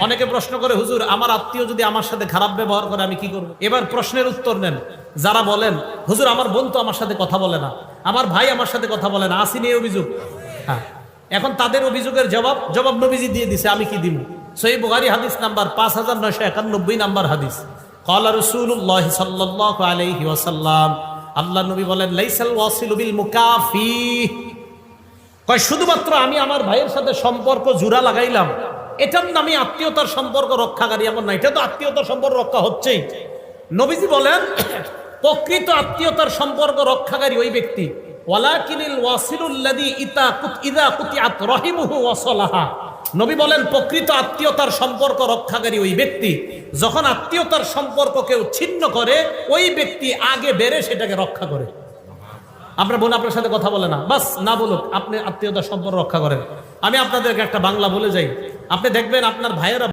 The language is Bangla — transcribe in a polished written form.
অনেকে প্রশ্ন করে, হুজুর আমার আত্মীয় যদি আমার সাথে খারাপ ব্যবহার করে আমি কি করব? এবার প্রশ্নের উত্তর নেন। যারা বলেন হুজুর আমার বোন তো আমার সাথে কথা বলে না, আমার ভাই আমার সাথে কথা বলে না, আসেনি এই অভিযোগ? হ্যাঁ, এখন তাদের অভিযোগের জবাব নবীজি দিয়ে দিছে, আমি কি দিব? সহিহ বুখারী হাদিস নাম্বার 5991 নাম্বার হাদিস। ক্বালা রাসূলুল্লাহ সাল্লাল্লাহু আলাইহি ওয়াসাল্লাম, আল্লাহ নবী বলেন, লাইসাল ওয়াসিলু বিল মুকাফি, কয় শুধুমাত্র আমি আমার ভাইয়ের সাথে সম্পর্ক জোড়া লাগাইলাম এটার নামে আত্মীয়তার সম্পর্ক রক্ষাকারী এমন না, এটা তো আত্মীয়তার সম্পর্ক রক্ষা হচ্ছেই। নবীজি বলেন প্রকৃত আত্মীয়তার সম্পর্ক রক্ষাকারী ওই ব্যক্তি, ওয়ালাকিনিল ওয়াসিলুল্লাযী ইযা কুতিআত রাহিমুহু ওয়াসালাহা। নবী বলেন প্রকৃত আত্মীয়তার সম্পর্ক রক্ষাকারী ওই ব্যক্তি, যখন আত্মীয়তার সম্পর্ক কেউ ছিন্ন করে ওই ব্যক্তি আগে বেড়ে সেটাকে রক্ষা করে। আপনার বোন আপনার সাথে কথা বলে না, বাস না বলুক, আপনি আত্মীয়তার সম্পর্ক রক্ষা করেন। আমি আপনাদেরকে একটা বাংলা বলে যাই, আপনি দেখবেন আপনার ভাইয়েরা